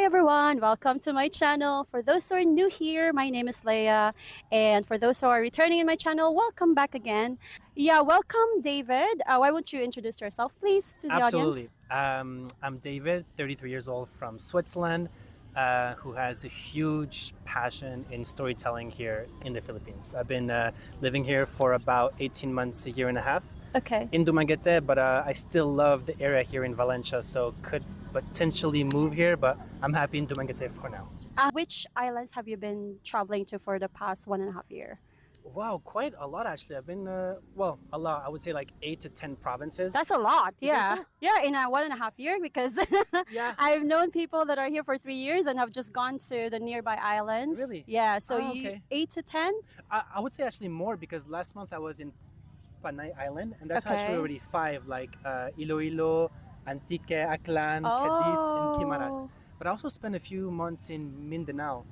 everyone, welcome to my channel. For those who are new here, my name is Leia, and for those who are returning in my channel, welcome back again. Yeah, welcome David. Why won't you introduce yourself please to the Absolutely. audience? I'm David, 33 years old from Switzerland, who has a huge passion in storytelling here in the Philippines. I've been living here for about 18 months, a year and a half Okay. in Dumaguete, but I still love the area here in Valencia, so could potentially move here, but I'm happy in Dumaguete for now. Which islands have you been traveling to for the past 1.5 years? Wow, quite a lot actually. I've been, well, a lot. I would say like 8 to 10 provinces. That's a lot, You think yeah. so? Yeah, in a 1.5 year because Yeah. I've known people that are here for 3 years and have just gone to the nearby islands. Really? Yeah, so Oh, you okay. 8 to 10? I would say actually more because last month I was in Panay Island, and that's Okay. actually already 5, like Iloilo, Antique, Aklan, Cadiz, and Kimaras. But I also spent a few months in Mindanao.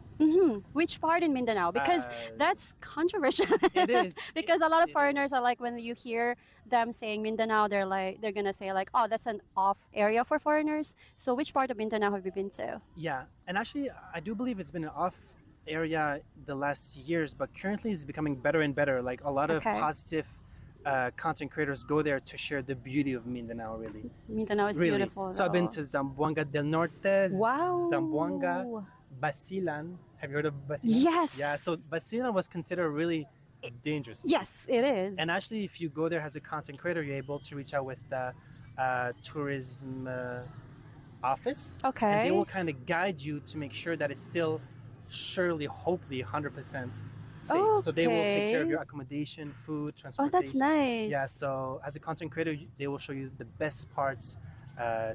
Which part in Mindanao? Because that's controversial. It is. Because a lot of It foreigners is. are like, when you hear them saying Mindanao, they're gonna say like, oh, that's an off area for foreigners. So which part of Mindanao have you been to? Yeah, and actually I do believe it's been an off area the last years, but currently it's becoming better and better. Like a lot of Okay. positive content creators go there to share the beauty of Mindanao, really. Mindanao is Really. beautiful. So I've been though. to Zamboanga del Norte, Wow. Zamboanga, Basilan. Have you heard of Basilan? Yes. Yeah, so Basilan was considered really dangerous. Yes, it is. And actually, if you go there as a content creator, you're able to reach out with the tourism office. Okay. And they will kind of guide you to make sure that it's still, surely, hopefully, 100% safe. So they will take care of Okay. your accommodation, food, Oh, transportation. that's nice. Yeah, so as a content creator, they will show you the best parts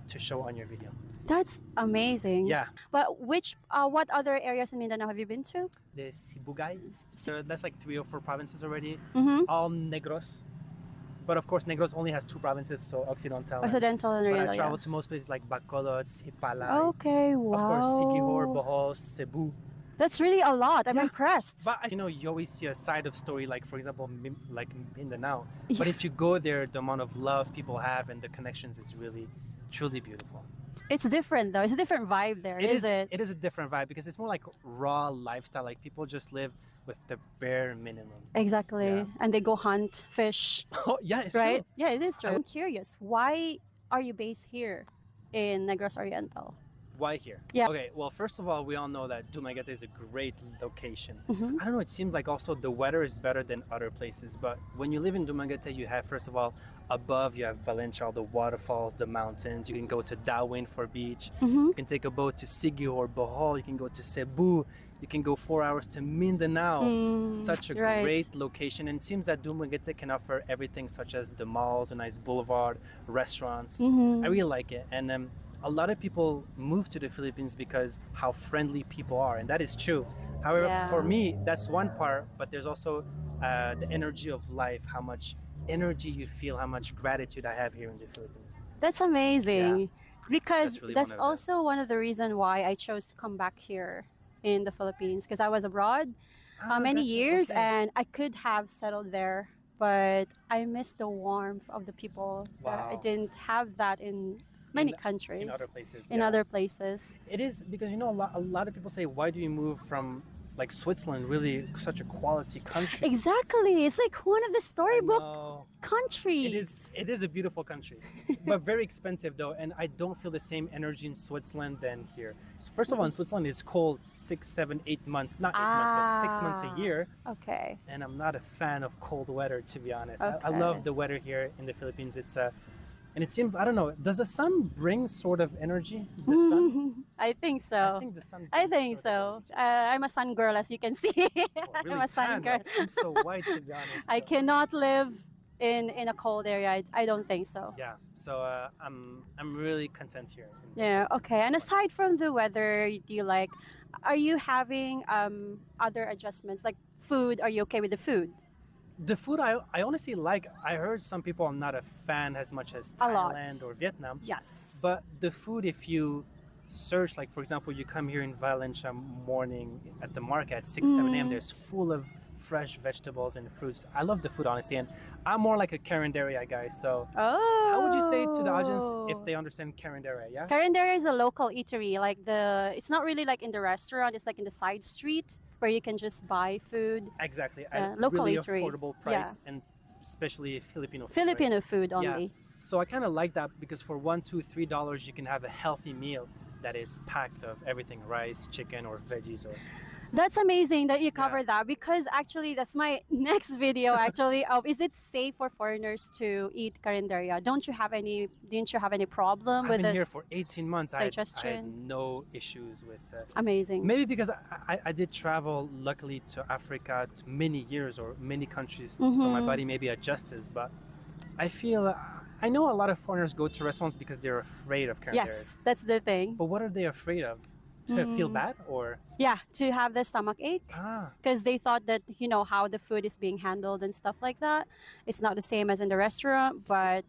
to show on your video. That's amazing. Yeah, But what other areas in Mindanao have you been to? the Sibugay. So that's like 3 or 4 provinces already. Mm-hmm. All Negros. But of course, Negros only has 2 provinces, so Occidental. Occidental and But Rio. I traveled to most places like Bacolod, Sipalay. Okay, wow. Of course, Siquijor, Bohol, Cebu. That's really a lot. I'm Yeah. impressed. But you always see a side of story, like for example, like Mindanao. Yeah. But if you go there, the amount of love people have and the connections is really, truly beautiful. It's different though. It's a different vibe there, is it? It is a different vibe because it's more like raw lifestyle. Like people just live with the bare minimum. Exactly. Yeah. And they go hunt fish, Oh yeah, it's right? true. Yeah, it is true. I'm curious, why are you based here in Negros Oriental? Why here? Yeah. Okay, well, first of all, we all know that Dumaguete is a great location. Mhm. I don't know, it seems like also the weather is better than other places. But when you live in Dumaguete, you have, first of all, above you have Valencia, all the waterfalls, the mountains. You can go to Darwin for beach. Mhm. You can take a boat to Siquijor or Bohol. You can go to Cebu. You can go 4 hours to Mindanao. Such a right. great location. And it seems that Dumaguete can offer everything, such as the malls, a nice boulevard, restaurants. Mhm. I really like it. And a lot of people move to the Philippines because how friendly people are, and that is true. However, Yeah. for me, that's one part, but there's also the energy of life, how much energy you feel, how much gratitude I have here in the Philippines. That's amazing. Because That's really that's one of the- also one of the reasons why I chose to come back here in the Philippines, because I was abroad many gotcha. years Okay. and I could have settled there, but I miss the warmth of the people. I Wow. didn't have that in many In- countries. in other places. In yeah. other places. It is because a lot of people say, why do you move from like Switzerland, really such a quality country? Exactly. It's like one of the storybook No. countries. It is a beautiful country, but very expensive though, and I don't feel the same energy in Switzerland than here. So first of all, in Switzerland it's cold 6, 7, 8 months, not 8 months, but 6 months a year, Okay. and I'm not a fan of cold weather, to be honest. I Okay. love the weather here in the Philippines. It's and it seems, I don't know, does the sun bring sort of energy? The sun? I think so. I think the sun. I brings think sort of so. I'm a sun girl, as you can see. energy. Oh, I'm really a sun tan, girl. like, I'm so white, to be honest. I cannot live in a cold area. I don't think so. Yeah, so I'm really content here. Yeah. Okay. And aside from the weather, do you like? Are you having other adjustments like food? Are you okay with the food? The food I honestly like. I heard some people are not a fan as much as A lot. Thailand or Vietnam. Yes. But the food, if you search, like for example, you come here in Valencia morning at the market at 6, 7 a.m. There's full of fresh vegetables and fruits. I love the food, honestly, and I'm more like a Careras guy. So, Oh. how would you say to the audience if they understand Careras? Yeah. Kere is a local eatery. It's not really like in the restaurant. It's like in the side street where you can just buy food. Exactly. Local really eatery. affordable price, and especially Filipino food. Filipino right? food only. Yeah. So I kind of like that because for $1, $2, $3 you can have a healthy meal that is packed of everything: rice, chicken, or veggies. Or That's amazing that you covered that, because actually that's my next video actually of, is it safe for foreigners to eat carinderia? Didn't you have any problem I've with been the here for 18 months. I had digestion? no issues with Amazing. maybe because I did travel luckily to Africa to many years or many countries, so my body maybe adjusts. But I feel I know a lot of foreigners go to restaurants because they're afraid of carinderia. Yes, that's the thing. But what are they afraid of? To feel bad, or Yeah, to have the stomach ache, because they thought that how the food is being handled and stuff like that. It's not the same as in the restaurant, but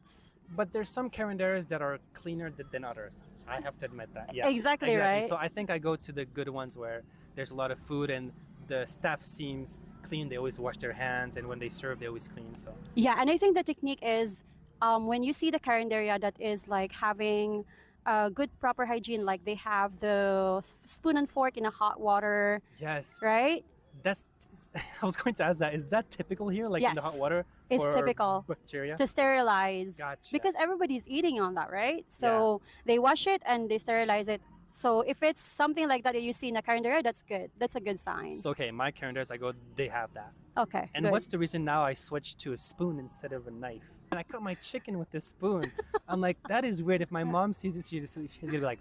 there's some carinderias that are cleaner than others. I have to admit that. Yeah, exactly. Right. So I think I go to the good ones where there's a lot of food and the staff seems clean. They always wash their hands, and when they serve, they always clean. So yeah, and I think the technique is when you see the carinderia that is like having good proper hygiene, like they have the spoon and fork in a hot water. Yes. Right? That's I was going to ask that. Is that typical here, like in the hot water? It's typical bacteria to sterilize. Gotcha. Because everybody's eating on that, right? So they wash it and they sterilize it. So if it's something like that you see in a carinderia, that's good. That's a good sign. So okay, my carinderias, I go, they have that. Okay. And good. what's the reason now I switched to a spoon instead of a knife? And I cut my chicken with the spoon. I'm like, that is weird. If my mom sees it, she's gonna be like,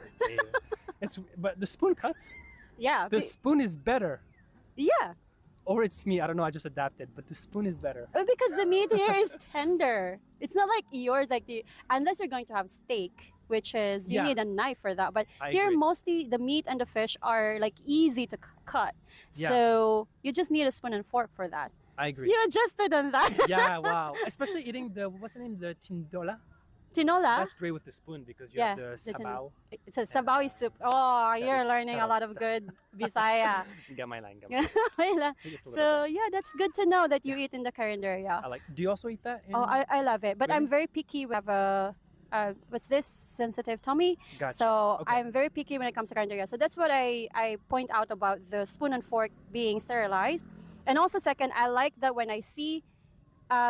but the spoon cuts. Yeah. The spoon is better. Yeah. Or it's me. I don't know. I just adapted. But the spoon is better. Because the meat here is tender. It's not like yours, unless you're going to have steak, which is you need a knife for that. But here agree. mostly the meat and the fish are like easy to cut. Yeah. So you just need a spoon and fork for that. I agree. You adjusted on that. Yeah, wow. Especially eating what's the name? The tindola. Tinola. That's great with the spoon because you have the sabaw. It's a sabaw soup. Oh, you're learning a shut lot of good Bisaya. Gamay lang. So yeah, that's good to know that you eat in the carinderia. I like. Do you also eat that? Oh, I love it, but Really? I'm very picky. We have a what's this, sensitive tummy. Gotcha. So Okay. I'm very picky when it comes to carinderia. So that's what I point out about the spoon and fork being sterilized. And also second, I like that when I see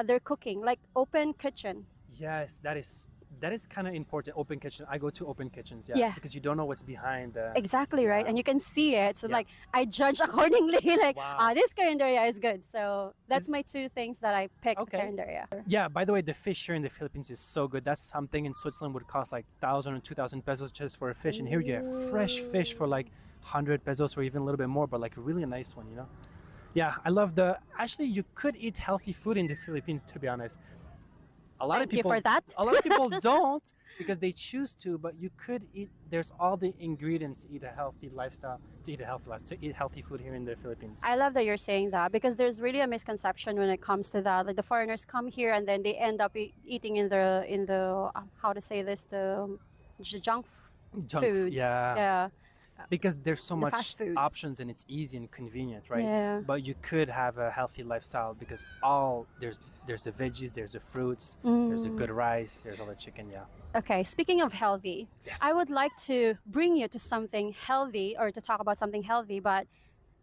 they're cooking, like open kitchen. Yes, that is kind of important. Open kitchen. I go to open kitchens. Yeah. Because you don't know what's behind. Exactly, right? Yeah. And you can see it. So Yeah. like I judge accordingly. Like Wow. this carinderia is good. So that's my two things that I pick. Okay. Carinderia. Yeah, by the way, the fish here in the Philippines is so good. That's something in Switzerland would cost like 1,000 or 2,000 pesos just for a fish. And here you have fresh fish for like 100 pesos or even a little bit more, but like a really nice one, Yeah, I love actually, you could eat healthy food in the Philippines, to be honest. A lot Thank of people, you for that. A lot of people don't because they choose to, but you could eat. There's all the ingredients to eat a healthy lifestyle, to eat healthy food here in the Philippines. I love that you're saying that, because there's really a misconception when it comes to that. Like the foreigners come here and then they end up eating in the how to say this, the junk food. Yeah. Because there's so much fast food. options and it's easy and convenient, right? Yeah. But you could have a healthy lifestyle because there's the veggies, there's the fruits, there's a good rice, there's all the chicken. Yeah. Okay, speaking of healthy, Yes. I would like to bring you to something healthy, or to talk about something healthy, but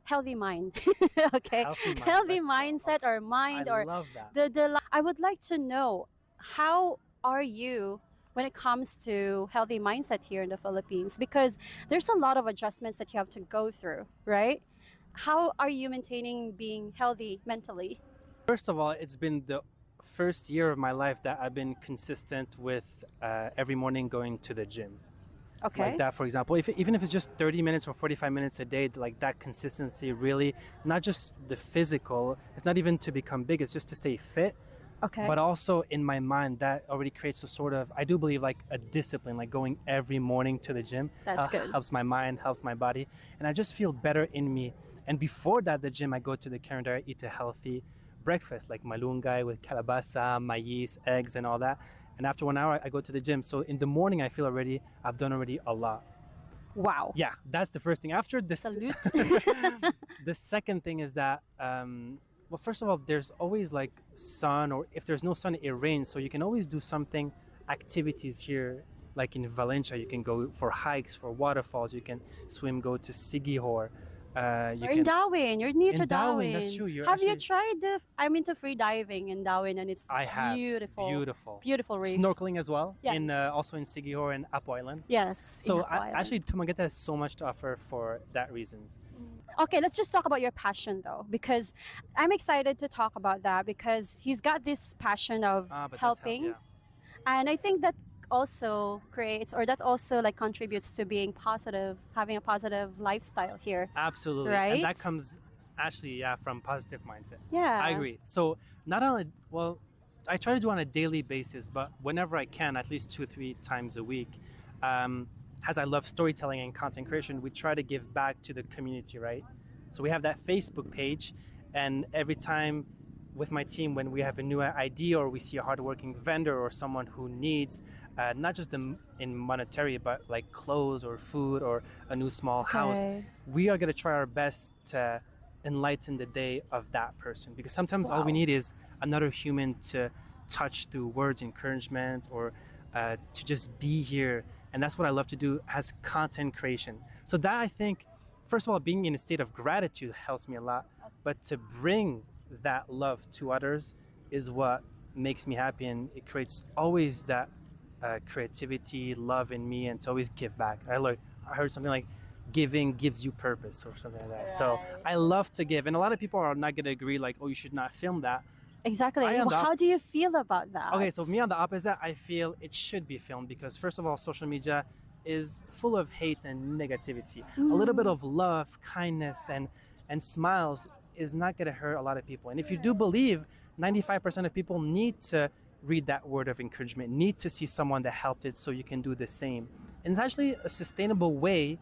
healthy mind. Okay, Healthy mind. mindset or mind, I or love that. I would like to know, how are you when it comes to healthy mindset here in the Philippines? Because there's a lot of adjustments that you have to go through, right? How are you maintaining being healthy mentally? First of all, it's been the first year of my life that I've been consistent with every morning going to the gym. Okay. Like that, for example, even if it's just 30 minutes or 45 minutes a day, like that consistency really, not just the physical, it's not even to become big, it's just to stay fit. Okay. But also in my mind, that already creates a sort of, I do believe, like a discipline, like going every morning to the gym. That's good. Helps my mind, helps my body. And I just feel better in me. And before that, the gym, I go to the Careras, eat a healthy breakfast, like malunggay with calabasa, maize, eggs, and all that. And after 1 hour, I go to the gym. So in the morning, I feel I've done already a lot. Wow. Yeah, that's the first thing. After this, Salute. the second thing is that Well, first of all, there's always like sun, or if there's no sun, it rains. So you can always do something, activities here. Like in Valencia, you can go for hikes, for waterfalls. You can swim, go to Sigihor. You You're in can Darwin. You're near in to Darwin. Darwin. That's true. You're Have you actually. tried the? I'm into free diving in Darwin, and it's I have beautiful. beautiful Beautiful reef. snorkeling as well. Yeah. In also in Sigihor and Apo Island. Yes. So in Hawaii Island. actually, Dumaguete has so much to offer for that reasons. Okay, let's just talk about your passion though, because I'm excited to talk about that because he's got this passion of But that's helping, yeah. and I think that also creates, or that also like contributes to being positive, having a positive lifestyle here. Absolutely. Right? And that comes actually, yeah, from positive mindset. Yeah, I agree. So not only, well, I try to do on a daily basis, but whenever I can, at least 2 or 3 times a week, as I love storytelling and content creation, we try to give back to the community, right? So we have that Facebook page, and every time with my team, when we have a new idea or we see a hardworking vendor or someone who needs not just in monetary, but like clothes or food or a new small house, Okay. we are going to try our best to enlighten the day of that person, because sometimes all we Wow. need is another human to touch through words, encouragement, or to just be here. And that's what I love to do as content creation. So that, I think, first of all, being in a state of gratitude helps me a lot, but to bring that love to others is what makes me happy, and it creates always that creativity, love in me, and to always give back. I heard something like giving gives you purpose or something like that. So Right. I love to give, and a lot of people are not going to agree, like, oh, you should not film that. Exactly. I am Well, the how do you feel about that? Okay, so me on the opposite, I feel it should be filmed, because first of all, social media is full of hate and negativity. A little bit of love, kindness, and smiles is not going to hurt a lot of people. And if you do believe 95% of people need to read that word of encouragement, need to see someone that helped it, so you can do the same. And it's actually a sustainable way,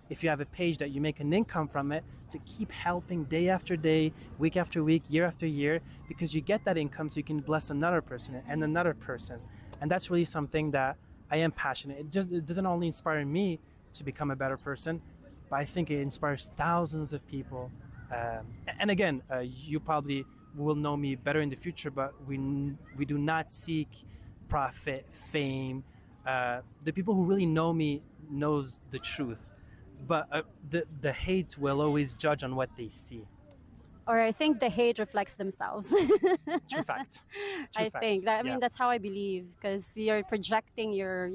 if you have a page that you make an income from it, to keep helping day after day, week after week, year after year, because you get that income so you can bless another person and another person. And that's really something that I am passionate. It doesn't only inspire me to become a better person, but I think it inspires thousands of people. And again, you probably will know me better in the future, but we do not seek profit, fame. The people who really know me knows the truth, but the hate will always judge on what they see. Or I think the hate reflects themselves. True fact. I fact. think that. I mean, Yeah. that's how I believe, because you're projecting your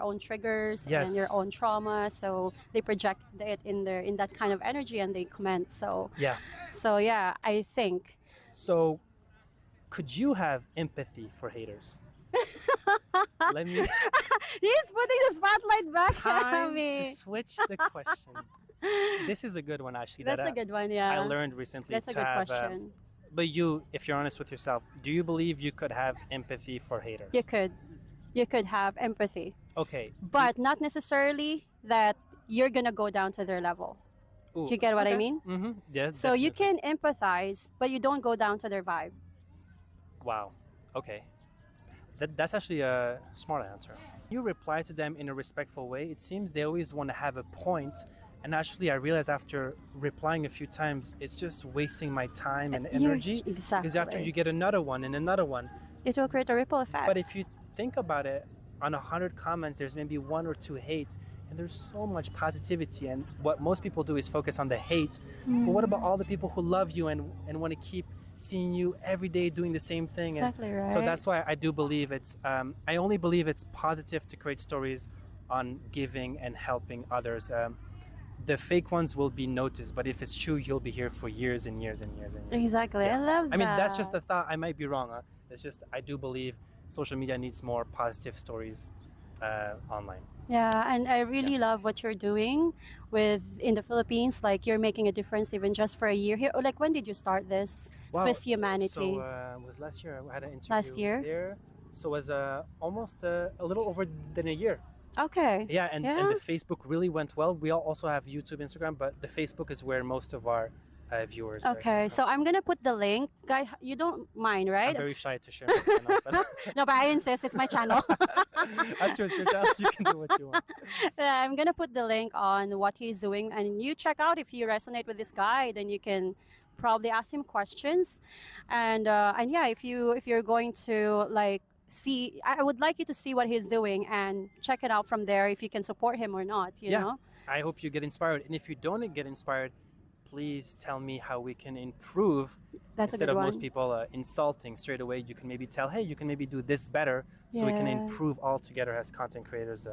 own triggers Yes. and your own trauma. So they project it in that kind of energy, and they comment. So Yeah. yeah, I think. So, could you have empathy for haters? Let me He's putting the spotlight back at time to me. switch the question. This is a good one, actually. That's that a good one. Yeah. I learned recently That's a to good have. question. But you, if you're honest with yourself, do you believe you could have empathy for haters? You could have empathy, Okay. but not necessarily that you're gonna go down to their level. Ooh, Do you get what I okay. mean? Mm-hmm. Yes. So you definitely. can empathize, but you don't go down to their vibe. Wow. Okay. That's actually a smart answer. You reply to them in a respectful way. It seems they always want to have a point. And actually, I realized after replying a few times, it's just wasting my time and energy. Exactly. Because after you get another one and another one. It will create a ripple effect. But if you think about it, on 100 comments, there's maybe 1 or 2 hates. And there's so much positivity. And what most people do is focus on the hate. But what about all the people who love you and want to keep seeing you every day doing the same thing? Exactly right. So that's why I do believe it's, I only believe it's positive to create stories on giving and helping others. The fake ones will be noticed, but if it's true, you'll be here for years and years and years and years. Exactly. Yeah. I love that. I mean, that's just a thought. I might be wrong. It's just, I do believe social media needs more positive stories online. Yeah, and I really love what you're doing in the Philippines. Like, you're making a difference even just for a year here. Or like, when did you start this Swiss Humanity? So it was last year. I had an interview Last year? there. So it was almost a little over than a year. Okay. Yeah, and the Facebook really went well. We also have YouTube, Instagram, but the Facebook is where most of our viewers are. Okay, so I'm gonna put the link. Guy, you don't mind, I'm right? very shy to share my channel, but No, but I insist. It's my channel. that's true. It's your channel. You can do what you want. Yeah, I'm gonna put the link on what he's doing, and you check out if you resonate with this guy. Then you can probably ask him questions, and yeah, if you're going to like see, I would like you to see what he's doing and check it out from there if you can support him or not. You Yeah, know, I hope you get inspired. And if you don't get inspired, please tell me how we can improve. that's a Instead good of most one. people insulting straight away, you can maybe tell, hey, you can maybe do this better, so we can Yeah. improve all together as content creators.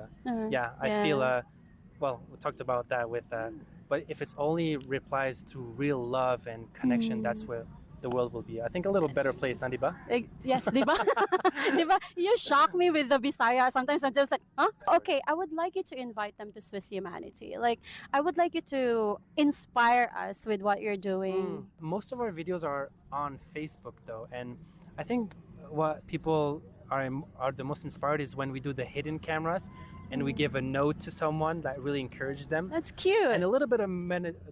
Yeah. I feel, well, we talked about that with, but if it's only replies through real love and connection, that's where the world will be, I think, a little better place, di ba? Yes, di ba? Di ba? You shock me with the Bisaya. Sometimes I'm just like, huh? Okay, I would like you to invite them to Swiss Humanity. Like, I would like you to inspire us with what you're doing. Most of our videos are on Facebook, though, and I think what people are the most inspired is when we do the hidden cameras and we give a note to someone that really encourages them. That's cute. And a little bit of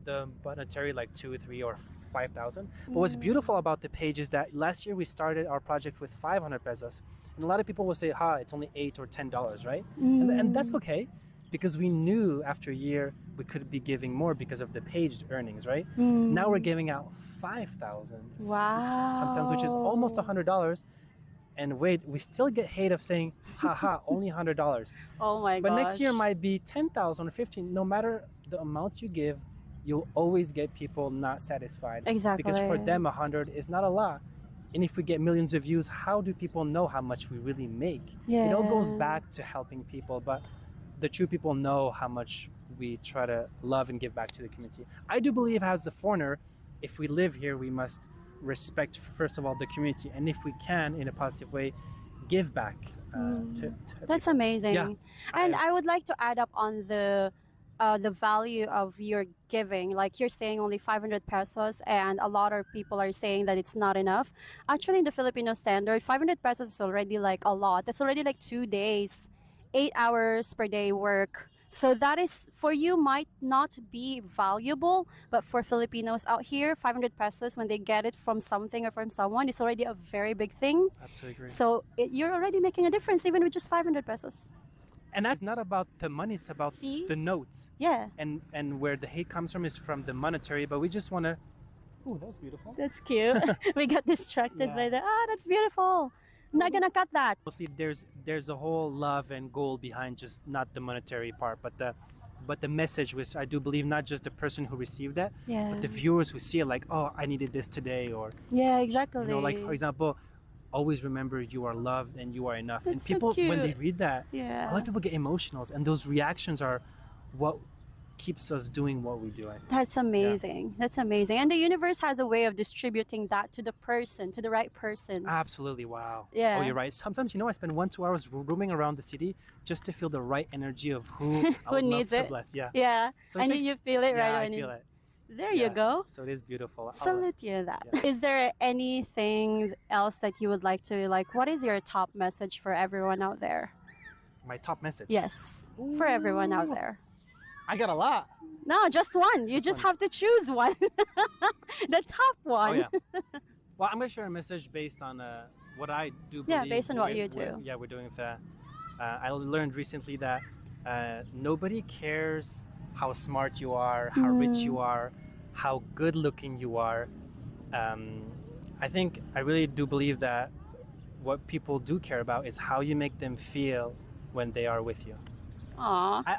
the monetary, like 2, 3, or 5,000. But what's beautiful about the page is that last year we started our project with 500 pesos, and a lot of people will say, it's only $8 or $10, right? And that's okay, because we knew after a year we could be giving more because of the paged earnings, right? Now we're giving out 5,000 sometimes, which is almost $100. And wait, we still get hate of saying, only $100. Oh my But gosh. next year might be 10,000 or 15. No matter the amount you give, you'll always get people not satisfied. Exactly. Because for them, 100 is not a lot. And if we get millions of views, how do people know how much we really make? It all goes back to helping people, but the true people know how much we try to love and give back to the community. I do believe, as a foreigner, if we live here, we must respect, first of all, the community, and if we can, in a positive way, give back to That's people. amazing. Yeah. And I would like to add up on the value of your giving. Like, you're saying only 500 pesos, and a lot of people are saying that it's not enough. Actually, in the Filipino standard, 500 pesos is already like a lot. That's already like 2 days, 8 hours per day work. So that is, for you, might not be valuable, but for Filipinos out here, 500 pesos, when they get it from something or from someone, it's already a very big thing. Absolutely agree. So you're already making a difference, even with just 500 pesos. And that's not about the money, it's about See? the notes. Yeah. And where the hate comes from is from the monetary, but we just want to... Oh, that was beautiful. That's cute. We got distracted by the, that's beautiful. I'm not gonna cut that. Mostly there's a whole love and goal behind just not the monetary part, but the message, which I do believe not just the person who received that, Yeah. but the viewers who see it, like, I needed this today, or Yeah, exactly. like, for example, always remember you are loved and you are enough. That's and so people, when they cute. read that, Yeah. a lot of people get emotional, and those reactions are what keeps us doing what we do, I think. That's amazing. That's amazing. And the universe has a way of distributing that to the person, to the right person. Absolutely, wow. Yeah. Oh, you're right. Sometimes, I spend 1-2 hours roaming around the city just to feel the right energy of who I would needs love it. to bless. Yeah. Yeah. So it And takes- you feel it right I when feel it. There you Yeah. go. So it is beautiful. Salute you that. Yeah. Is there anything else that you would like to, like, what is your top message for everyone out there? My top message. Yes, for everyone out Ooh. there. I got a lot. No, just one. You just one. have to choose one. The top one. Oh, yeah. Well, I'm going to share a message based on what I do believe. Yeah, based on what you do. We're doing with that. I learned recently that nobody cares how smart you are, how rich you are, how good looking you are. I think I really do believe that what people do care about is how you make them feel when they are with you. Aw.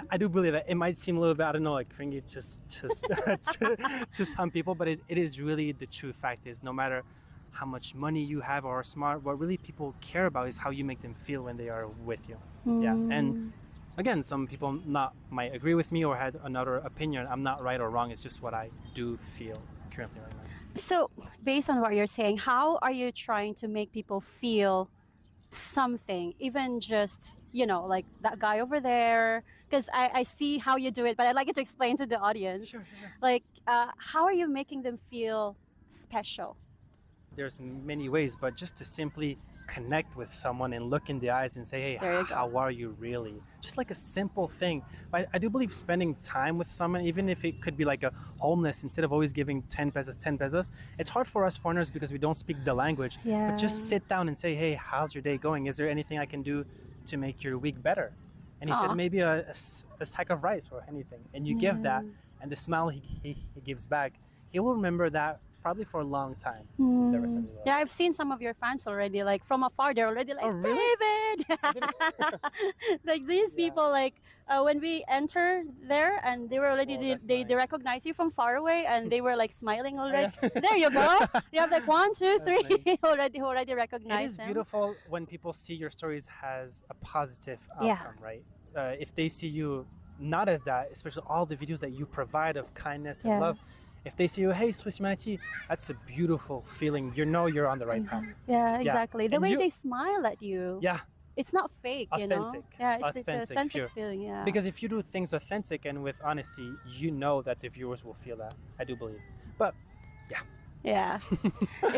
I do believe that. It might seem a little bit, I don't know, like cringy to some people, but it is really the true fact is no matter how much money you have or are smart, what really people care about is how you make them feel when they are with you. Yeah. And again, some people might agree with me or had another opinion. I'm not right or wrong. It's just what I do feel currently right now. So, based on what you're saying, how are you trying to make people feel something, even just, like that guy over there? Because I see how you do it, but I'd like you to explain to the audience. Sure. Like, how are you making them feel special? There's many ways, but just to simply connect with someone and look in the eyes and say, There hey, you go. how are you really? Just like a simple thing. But I do believe spending time with someone, even if it could be like a homeless, instead of always giving 10 pesos, it's hard for us foreigners because we don't speak the language. Yeah. But just sit down and say, hey, how's your day going? Is there anything I can do to make your week better? And he Aw. said, maybe a sack of rice or anything. And you give that, and the smile he gives back he will remember that probably for a long time. The rest of his life. Yeah, I've seen some of your fans already. Like from afar, they're already like, Oh, really? David. Like these Yeah. people, like when we enter there, and they were already Oh, that's they nice. recognize you from far away, and they were like smiling already. Yeah. There you go. You have like 1, 2, That's 3 nice. already It recognize is them. beautiful when people see your stories as a positive Yeah. outcome, right? If they see you not as that, especially all the videos that you provide of kindness and Yeah. love, if they see you, hey, Swiss humanity, that's a beautiful feeling. You know you're on the right path. Yeah, exactly. The And way you- they smile at you. Yeah, It's not fake, you know. Authentic. Yeah, it's the Authentic, authentic pure. feeling. Yeah. because if you do things authentic and with honesty, you know that the viewers will feel that. I do believe. But yeah.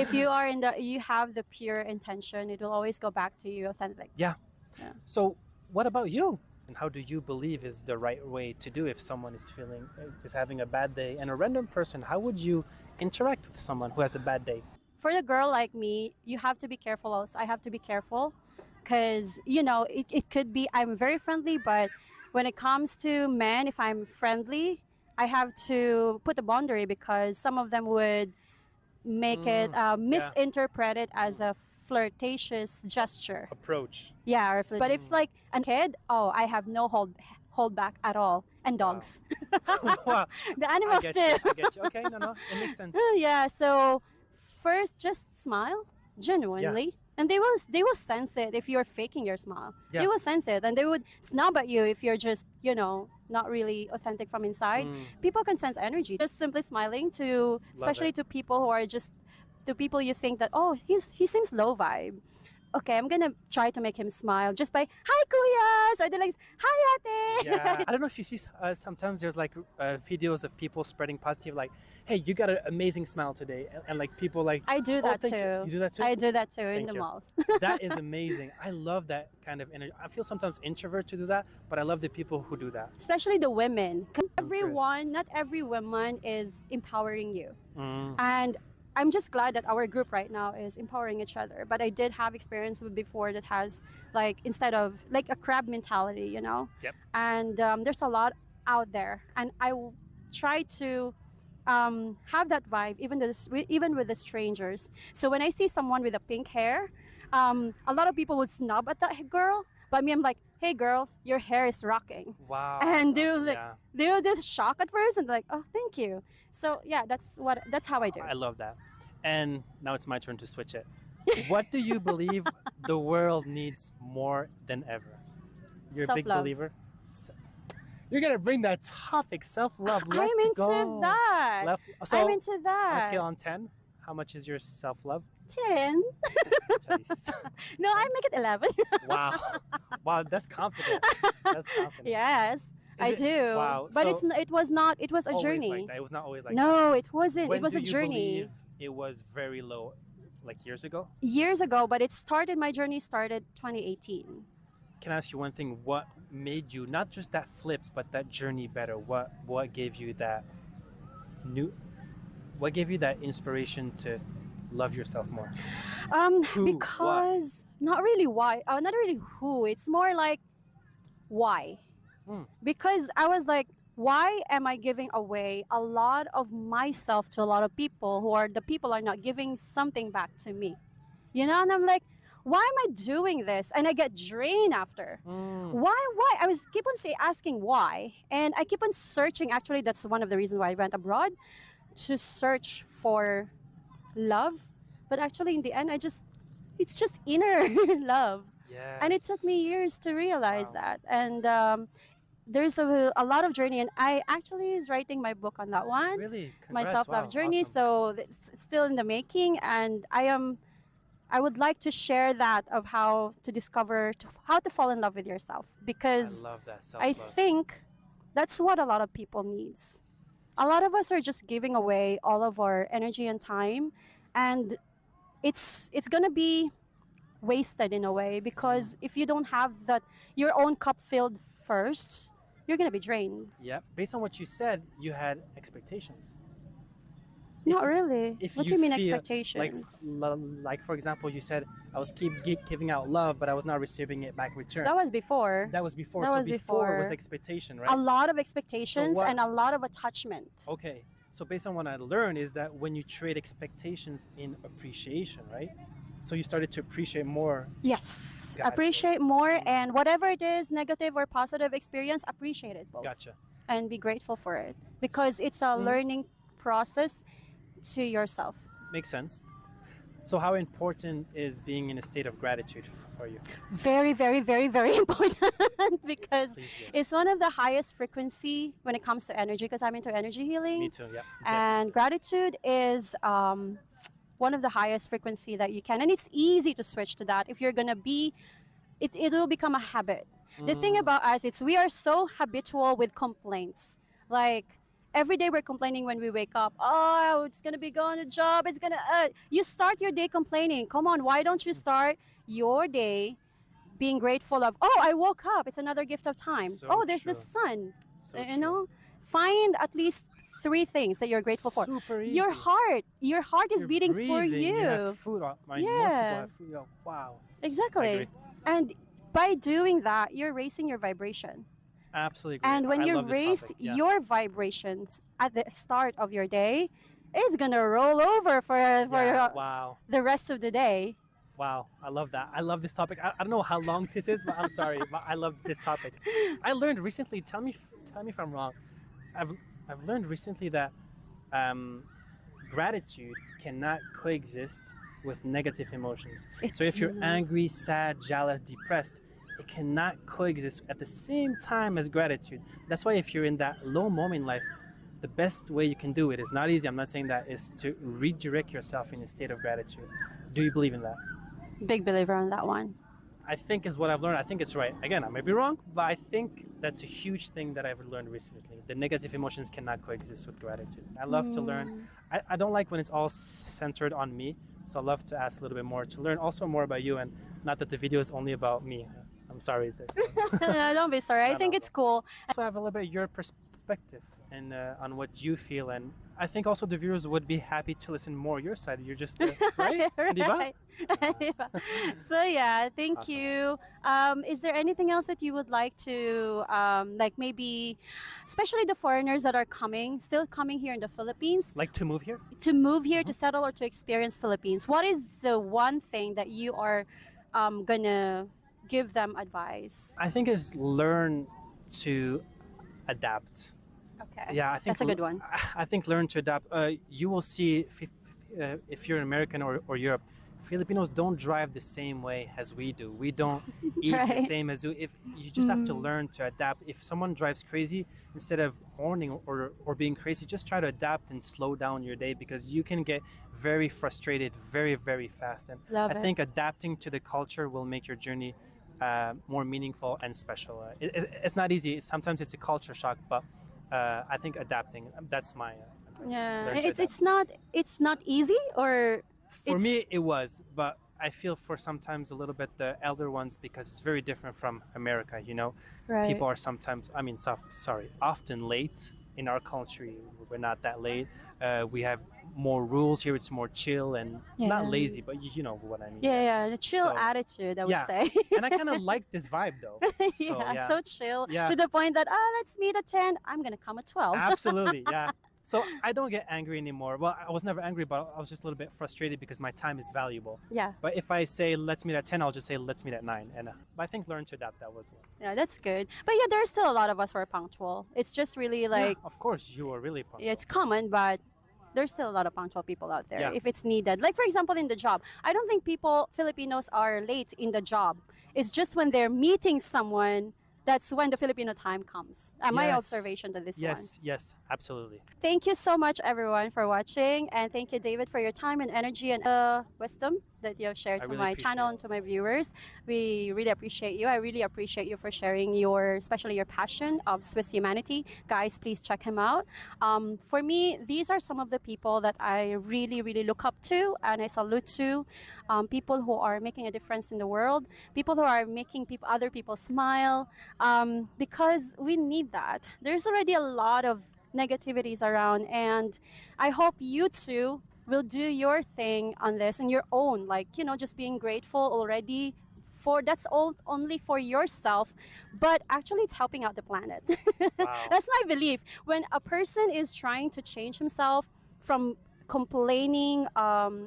If you are you have the pure intention, it will always go back to you authentic. so what about you? And how do you believe is the right way to do if someone is having a bad day and a random person? How would you interact with someone who has a bad day? For the girl like me, you have to be careful also. I have to be careful because, you know, it could be I'm very friendly, but when it comes to men, if I'm friendly, I have to put a boundary because some of them would make it misinterpret it as a flirtatious gesture. Approach. Yeah, but if like a kid, oh, I have no hold back at all. And dogs. Wow. The I animals get too. you. I get you. Okay, no, it makes sense. Yeah, so first just smile genuinely. And they will sense it if you're faking your smile. Yeah. They will sense it and they would snub at you if you're just, you know, not really authentic from inside. People can sense energy. Just simply smiling to especially it. to people who are just to people you think that, oh, he seems low vibe. Okay, I'm gonna try to make him smile just by hi kuya. So they're like hi ate. Yeah. I don't know if you see sometimes there's like videos of people spreading positive, like, hey, you got an amazing smile today, and like people like, I do oh, that thank too. you. You do that too? I do that too in Thank the you. malls. That is amazing. I love that kind of energy. I feel sometimes introvert to do that, but I love the people who do that. Especially the women. Everyone, not every woman is empowering you. And I'm just glad that our group right now is empowering each other. But I did have experience with before that has like instead of like a crab mentality, you know. Yep. And there's a lot out there, and I try to have that vibe even with the strangers. So when I see someone with a pink hair, a lot of people would snub at that girl. But me, I'm like, hey girl, your hair is rocking. Wow. And that's they're awesome. like, Yeah. they were just shocked at first and like, oh, thank you. So yeah, that's how I do. I love that. And now it's my turn to switch it. What do you believe the world needs more than ever? You're a big Self-love. believer? You're going to bring that topic, self-love. Let's I'm into go. that. So, I'm into on a that. scale on 10, how much is your self-love? 10. Jeez. No, I make it 11. Wow. Wow, that's confident. That's confident. Yes, I it- do. wow, But so- it was not. It was a Always journey. like that. It was not always like that. No, it wasn't. When it was do a you journey. believe it was very low, like years ago? Years ago, but my journey started 2018. Can I ask you one thing? What made you not just that flip, but that journey better? What gave you that what gave you that inspiration to love yourself more? Who? Because not really why, not really who. It's more like why. Because I was like, why am I giving away a lot of myself to a lot of people who are the people are not giving something back to me, you know? And I'm like, why am I doing this? And I get drained after. Why? I was keep on asking why, and I keep on searching. Actually, that's one of the reasons why I went abroad to search for love. But actually, in the end, it's just inner love. Yeah. And it took me years to realize Wow. that. And there's a lot of journey, and I actually is writing my book on that one, Really? my Congrats. self-love Wow, journey. awesome. So it's still in the making, and I would like to share that of how to discover how to fall in love with yourself, because I love that I self-love. think that's what a lot of people needs. A lot of us are just giving away all of our energy and time, and it's gonna be wasted in a way, because if you don't have that your own cup filled first, you're gonna be drained. Yeah. Based on what you said, you had expectations. Not really. if What do you you mean feel expectations? Like for example, you said I was giving out love, but I was not receiving it back in return. That was before. That was before. that So was before was before. expectation, A right? lot of expectations what- and a lot of attachment. Okay. So based on what I learned is that when you trade expectations in appreciation, right? So you started to appreciate more. Yes, Gotcha. appreciate more, and whatever it is, negative or positive experience, appreciate it both. Gotcha. And be grateful for it because it's a learning process to yourself. Makes sense. So how important is being in a state of gratitude for you? Very, very, very, very important because Please, yes. it's one of the highest frequency when it comes to energy because I'm into energy healing. Me too, yeah. And gratitude is one of the highest frequency that you can. And it's easy to switch to that if you're going to be, it will become a habit. The thing about us is we are so habitual with complaints. Like, every day we're complaining when we wake up. Oh, it's going to be going to job. It's going to, you start your day complaining. Come on, why don't you start your day being grateful of, oh, I woke up. It's another gift of time. So oh, there's true. the sun. So you true. know, find at least 3 things that you're grateful for. Super easy. Your heart is You're beating breathing, for you. You have food. Most people Yeah. have food. Oh, wow. I Exactly. agree. And by doing that, you're raising your vibration. Absolutely agree. And when I you love this raise topic. Yeah. your vibrations at the start of your day, it's gonna roll over for Wow. the rest of the day. Wow, I love that. I love this topic. I don't know how long this is, but I'm sorry, but I love this topic. I learned recently. Tell me if I'm wrong. I've learned recently that gratitude cannot coexist with negative emotions. So if you're angry, sad, jealous, depressed, it cannot coexist at the same time as gratitude. That's why if you're in that low moment in life, the best way you can do it is not easy. I'm not saying that, is to redirect yourself in a state of gratitude. Do you believe in that? Big believer on that one. I think is what I've learned. I think it's right. Again, I may be wrong, but I think that's a huge thing that I've learned recently. The negative emotions cannot coexist with gratitude. I love to learn. I don't like when it's all centered on me. So I love to ask a little bit more, to learn also more about you, and not that the video is only about me. I'm sorry. No, don't be sorry. I think it's cool. So I have a little bit of your perspective and on what you feel, and I think also the viewers would be happy to listen more your side. You're just right? Right. So yeah, thank Awesome. you. Is there anything else that you would like to like maybe, especially the foreigners that are still coming here in the Philippines, Like to move here? to move here to settle or to experience Philippines? What is the one thing that you are gonna give them advice? I think is learn to adapt. Okay. Yeah, I think That's a good one. I think learn to adapt. You will see if you're an American or Europe, Filipinos don't drive the same way as we do. We don't eat the Right. same as you. If you just have to learn to adapt. If someone drives crazy, instead of horning or being crazy, just try to adapt and slow down your day, because you can get very frustrated very, very fast. And Love I it. think adapting to the culture will make your journey more meaningful and special. It's not easy. Sometimes it's a culture shock, but I think adapting. That's my advice. Yeah, Learn to adapt. it's not easy, or For me, it was, but I feel for sometimes a little bit the elder ones, because it's very different from America. You know, right. people are sometimes, I mean, often late. In our country, we're not that late. We have more rules here. It's more chill and not Yeah. lazy, but you know what I mean. Yeah, the chill So, attitude, I would yeah. say. And I kind of like this vibe though. So, Yeah, so chill Yeah. to the point that let's meet at 10. I'm gonna come at 12. Absolutely, yeah. So I don't get angry anymore. Well, I was never angry, but I was just a little bit frustrated because my time is valuable. Yeah, But if I say let's meet at 10, I'll just say let's meet at 9. And but I think learn to adapt. That was one. yeah, that's good. But yeah, there's still a lot of us who are punctual. It's just really like Yeah, of course, you were really pumped. it's common, but there's still a lot of punctual people out there Yeah. if it's needed. Like for example, in the job, I don't think Filipinos are late in the job. It's just when they're meeting someone. That's when the Filipino time comes. My Yes. observation to this one. Yes, absolutely. Thank you so much, everyone, for watching. And thank you, David, for your time and energy and wisdom that you have shared I to really my appreciate channel it. and to my viewers. We really appreciate you. I really appreciate you for sharing especially your passion of Swiss humanity. Guys, please check him out. For me, these are some of the people that I really, really look up to and I salute to. People who are making a difference in the world, people who are making other people smile, because we need that. There's already a lot of negativities around, and I hope you too will do your thing on this and your own, like just being grateful already for that's all only for yourself, but actually it's helping out the planet. Wow. That's my belief. When a person is trying to change himself from complaining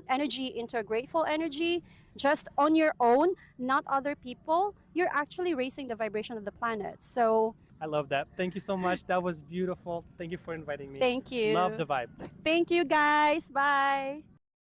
energy into a grateful energy, just on your own, not other people, you're actually raising the vibration of the planet. So I love that. Thank you so much. That was beautiful. Thank you for inviting me. thank you. Love the vibe. Thank you, guys. Bye.